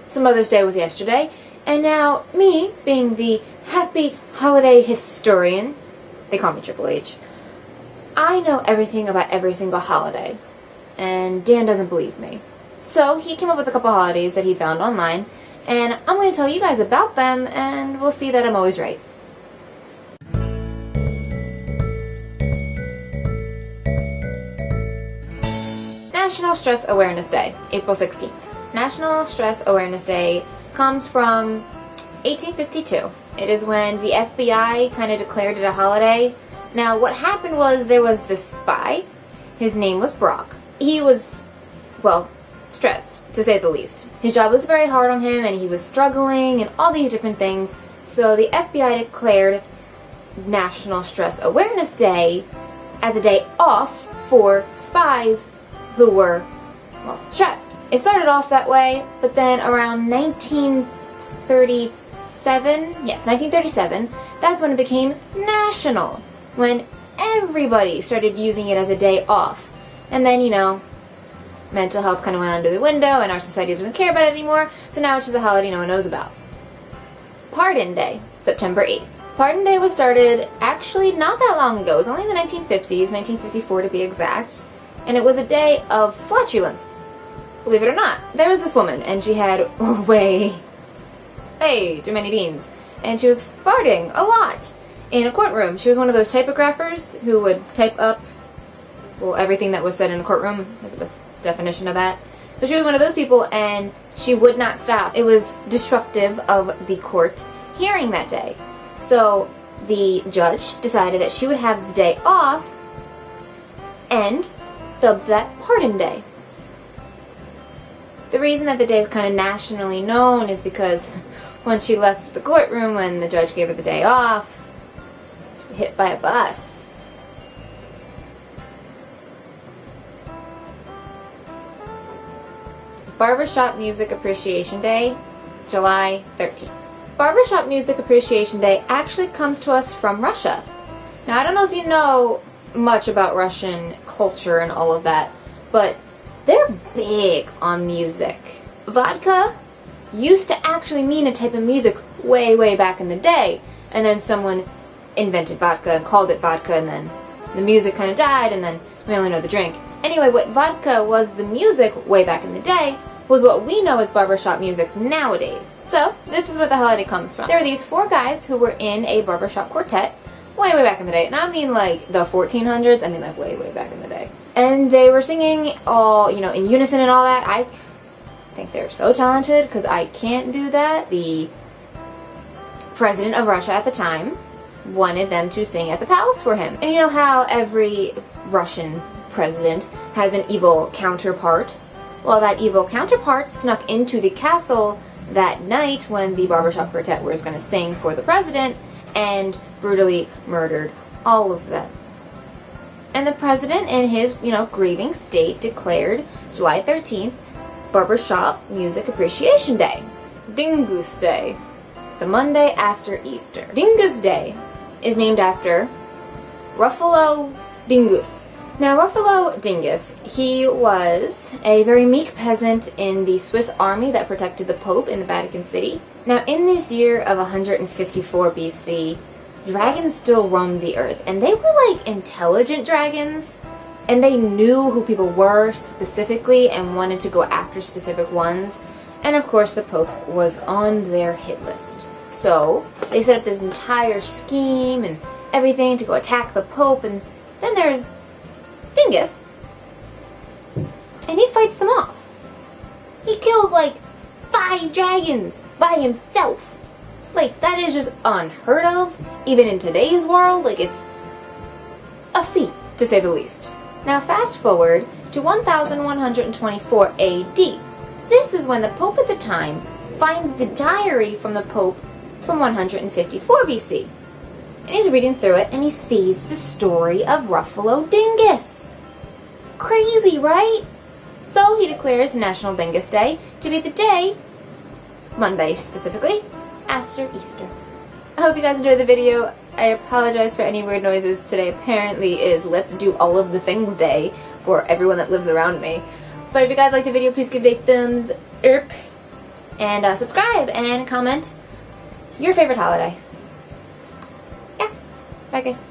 so Mother's Day was yesterday, and now me, being the happy holiday historian, they call me Triple H, I know everything about every single holiday, and Dan doesn't believe me. So he came up with a couple holidays that he found online, and I'm going to tell you guys about them, and we'll see that I'm always right. National Stress Awareness Day, April 16th. National Stress Awareness Day comes from 1852. It is when the FBI kind of declared it a holiday. Now, what happened was there was this spy. His name was Brock. He was, well, stressed, to say the least. His job was very hard on him, and he was struggling and all these different things. So the FBI declared National Stress Awareness Day as a day off for spies who were, well, stressed. It started off that way, but then around 1937, that's when it became national, when everybody started using it as a day off. And then, you know, mental health kind of went under the window, and our society doesn't care about it anymore, so now it's just a holiday no one knows about. Pardon Day, September 8th. Pardon Day was started actually not that long ago. It was only in the 1950s, 1954 to be exact. And it was a day of flatulence. Believe it or not. There was this woman, and she had way too many beans. And she was farting a lot in a courtroom. She was one of those typographers who would type up, well, everything that was said in a courtroom. That's the best definition of that. But she was one of those people, and she would not stop. It was disruptive of the court hearing that day. So the judge decided that she would have the day off and dubbed that Pardon Day. The reason that the day is kind of nationally known is because when she left the courtroom, when the judge gave her the day off, she was hit by a bus. Barbershop Music Appreciation Day, July 13th. Barbershop Music Appreciation Day actually comes to us from Russia. Now, I don't know if you know much about Russian culture and all of that, but they're big on music. Vodka used to actually mean a type of music way back in the day, and then someone invented vodka and called it vodka, and then the music kind of died, and then we only know the drink. Anyway, what vodka was the music way back in the day was what we know as barbershop music nowadays. So, this is where the holiday comes from. There were these four guys who were in a barbershop quartet way back in the day. And I mean like the 1400s, I mean like way back in the day. And they were singing all, you know, in unison and all that. I think they're so talented because I can't do that. The president of Russia at the time wanted them to sing at the palace for him. And you know how every Russian president has an evil counterpart? Well, that evil counterpart snuck into the castle that night when the barbershop quartet was going to sing for the president and brutally murdered all of them. And the president, in his, you know, grieving state, declared July 13th Barbershop Music Appreciation Day. Dingus Day, the Monday after Easter. Dingus Day is named after Ruffalo Dingus. Now, Ruffalo Dingus, he was a very meek peasant in the Swiss army that protected the Pope in the Vatican City. Now, in this year of 154 BC, dragons still roamed the earth, and they were like intelligent dragons, and they knew who people were specifically and wanted to go after specific ones, and of course the Pope was on their hit list. So, they set up this entire scheme and everything to go attack the Pope, and then there's Dingus, and he fights them off. He kills like 5 dragons by himself. Like, that is just unheard of, even in today's world. Like, it's a feat, to say the least. Now, fast forward to 1124 AD. This is when the Pope at the time finds the diary from the Pope from 154 BC. And he's reading through it, and he sees the story of Ruffalo Dingus. Crazy, right? So he declares National Dingus Day to be the day, Monday specifically, after Easter. I hope you guys enjoyed the video. I apologize for any weird noises. Today apparently is Let's Do All of the Things Day for everyone that lives around me. But if you guys like the video, please give it a thumbs up. and subscribe and comment your favorite holiday. Yeah, bye guys.